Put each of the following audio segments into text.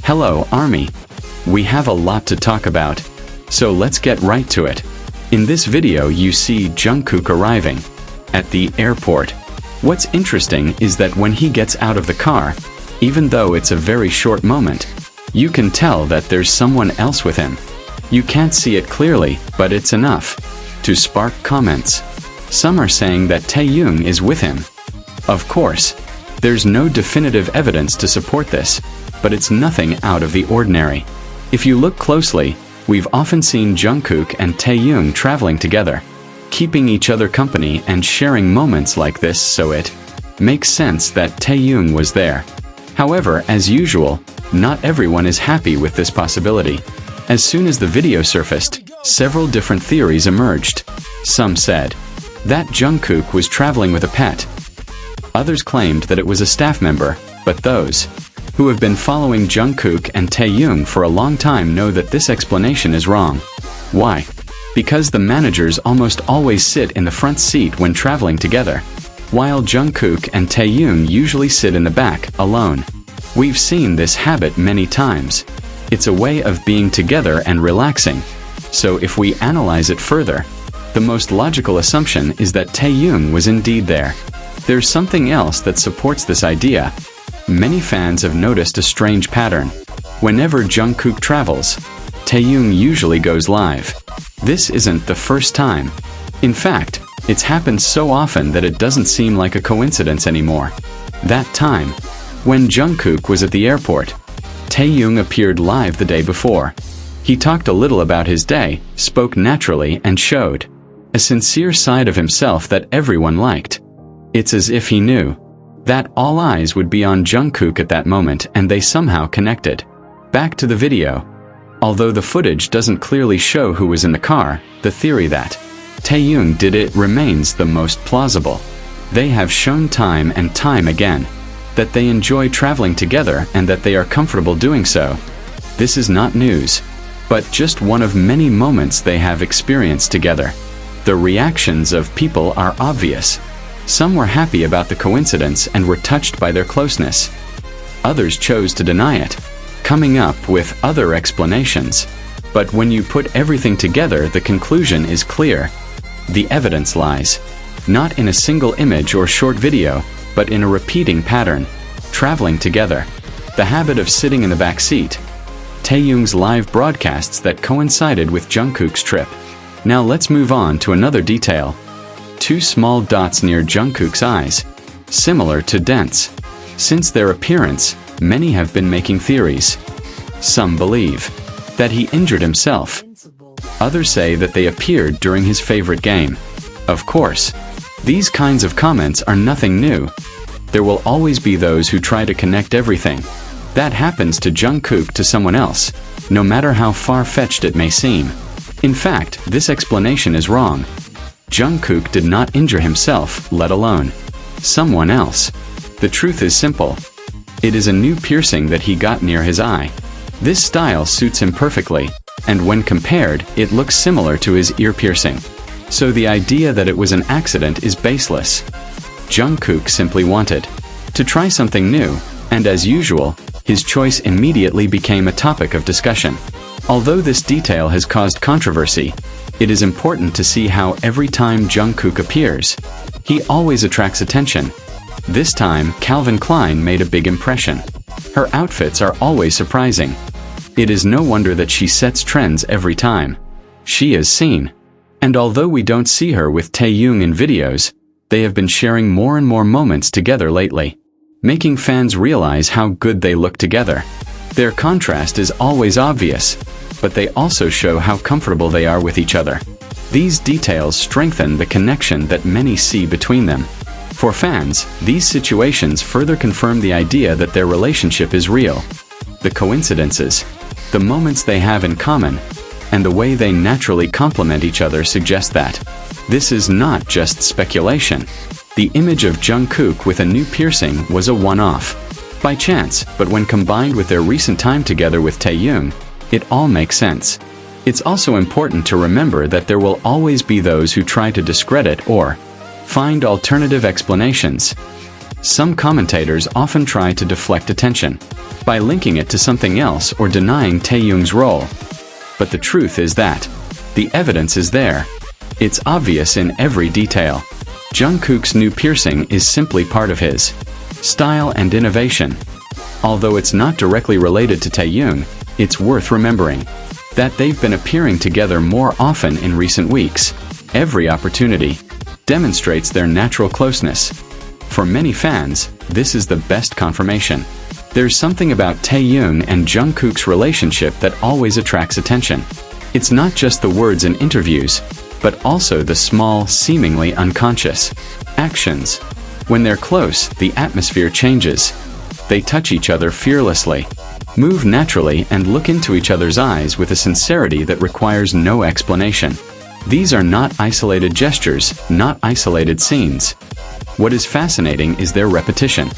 Hello, Army. We have a lot to talk about, so let's get right to it. In this video you see Jungkook arriving at the airport. What's interesting is that when he gets out of the car, even though it's a very short moment, you can tell that there's someone else with him. You can't see it clearly, but it's enough to spark comments. Some are saying that Taehyung is with him. Of course, there's no definitive evidence to support this, but it's nothing out of the ordinary. If you look closely, we've often seen Jungkook and Taehyung traveling together, keeping each other company and sharing moments like this, so it makes sense that Taehyung was there. However, as usual, not everyone is happy with this possibility. As soon as the video surfaced, several different theories emerged. Some said that Jungkook was traveling with a pet. Others claimed that it was a staff member, but those who have been following Jungkook and Taehyung for a long time know that this explanation is wrong. Why? Because the managers almost always sit in the front seat when traveling together, while Jungkook and Taehyung usually sit in the back, alone. We've seen this habit many times. It's a way of being together and relaxing. So if we analyze it further, the most logical assumption is that Taehyung was indeed there. There's something else that supports this idea. Many fans have noticed a strange pattern. Whenever Jungkook travels, Taehyung usually goes live. This isn't the first time. In fact, it's happened so often that it doesn't seem like a coincidence anymore. That time, when Jungkook was at the airport, Taehyung appeared live the day before. He talked a little about his day, spoke naturally, and showed a sincere side of himself that everyone liked. It's as if he knew that all eyes would be on Jungkook at that moment, and they somehow connected. Back to the video. Although the footage doesn't clearly show who was in the car, the theory that Taehyung did it remains the most plausible. They have shown time and time again that they enjoy traveling together and that they are comfortable doing so. This is not news, but just one of many moments they have experienced together. The reactions of people are obvious. Some were happy about the coincidence and were touched by their closeness. Others chose to deny it, coming up with other explanations. But when you put everything together, the conclusion is clear. The evidence lies not in a single image or short video, but in a repeating pattern. Traveling together, the habit of sitting in the back seat, Taehyung's live broadcasts that coincided with Jungkook's trip. Now let's move on to another detail. Two small dots near Jungkook's eyes, similar to dents. Since their appearance, many have been making theories. Some believe that he injured himself. Others say that they appeared during his favorite game. Of course, these kinds of comments are nothing new. There will always be those who try to connect everything that happens to Jungkook to someone else, no matter how far-fetched it may seem. In fact, this explanation is wrong. Jungkook did not injure himself, let alone someone else. The truth is simple. It is a new piercing that he got near his eye. This style suits him perfectly, and when compared, it looks similar to his ear piercing. So the idea that it was an accident is baseless. Jungkook simply wanted to try something new, and as usual, his choice immediately became a topic of discussion. Although this detail has caused controversy, it is important to see how every time Jungkook appears, he always attracts attention. This time, Calvin Klein made a big impression. Her outfits are always surprising. It is no wonder that she sets trends every time she is seen. And although we don't see her with Taehyung in videos, they have been sharing more and more moments together lately, making fans realize how good they look together. Their contrast is always obvious, but they also show how comfortable they are with each other. These details strengthen the connection that many see between them. For fans, these situations further confirm the idea that their relationship is real. The coincidences, the moments they have in common, and the way they naturally complement each other suggest that this is not just speculation. The image of Jungkook with a new piercing was a one-off, by chance, but when combined with their recent time together with Taehyung, it all makes sense. It's also important to remember that there will always be those who try to discredit or find alternative explanations. Some commentators often try to deflect attention by linking it to something else or denying Taehyung's role. But the truth is that the evidence is there. It's obvious in every detail. Jungkook's new piercing is simply part of his style and innovation. Although it's not directly related to Taehyung, it's worth remembering that they've been appearing together more often in recent weeks. Every opportunity demonstrates their natural closeness. For many fans, this is the best confirmation. There's something about Taehyung and Jungkook's relationship that always attracts attention. It's not just the words in interviews, but also the small, seemingly unconscious actions. When they're close, the atmosphere changes. They touch each other fearlessly, move naturally, and look into each other's eyes with a sincerity that requires no explanation. These are not isolated gestures, not isolated scenes. What is fascinating is their repetition.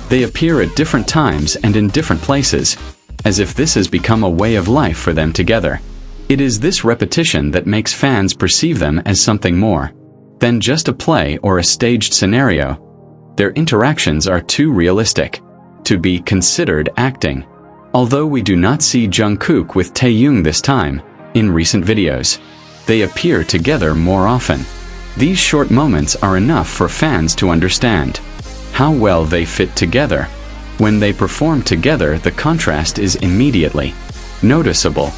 They appear at different times and in different places, as if this has become a way of life for them together. It is this repetition that makes fans perceive them as something more than just a play or a staged scenario. Their interactions are too realistic to be considered acting. Although we do not see Jungkook with Taehyung this time, in recent videos, they appear together more often. These short moments are enough for fans to understand how well they fit together. When they perform together, the contrast is immediately noticeable.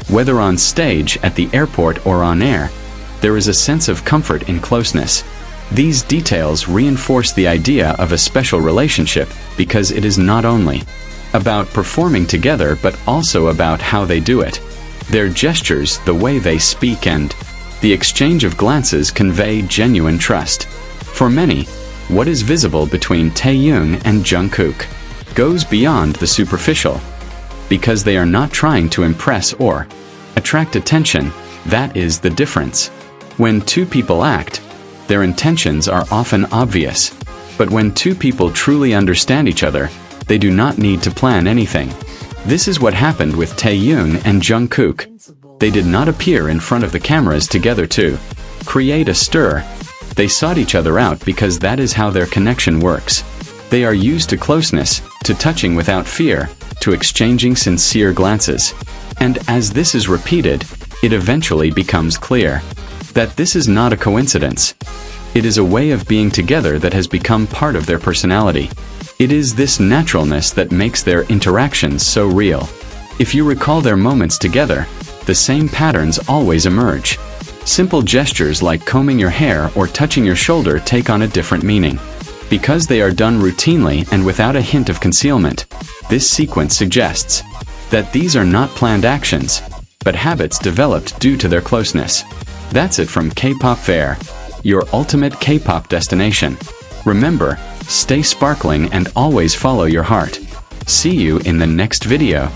Whether on stage, at the airport, or on air, there is a sense of comfort in closeness. These details reinforce the idea of a special relationship because it is not only about performing together but also about how they do it. Their gestures, the way they speak, and the exchange of glances convey genuine trust. For many, what is visible between Taehyung and Jungkook goes beyond the superficial. Because they are not trying to impress or attract attention, that is the difference. When two people act, their intentions are often obvious. But when two people truly understand each other, they do not need to plan anything. This is what happened with Taehyung and Jungkook. They did not appear in front of the cameras together to create a stir. They sought each other out because that is how their connection works. They are used to closeness, to touching without fear, to exchanging sincere glances. And as this is repeated, it eventually becomes clear that this is not a coincidence. It is a way of being together that has become part of their personality. It is this naturalness that makes their interactions so real. If you recall their moments together, the same patterns always emerge. Simple gestures like combing your hair or touching your shoulder take on a different meaning. Because they are done routinely and without a hint of concealment, this sequence suggests that these are not planned actions, but habits developed due to their closeness. That's it from K-Pop Fair, your ultimate K-pop destination. Remember, stay sparkling and always follow your heart. See you in the next video.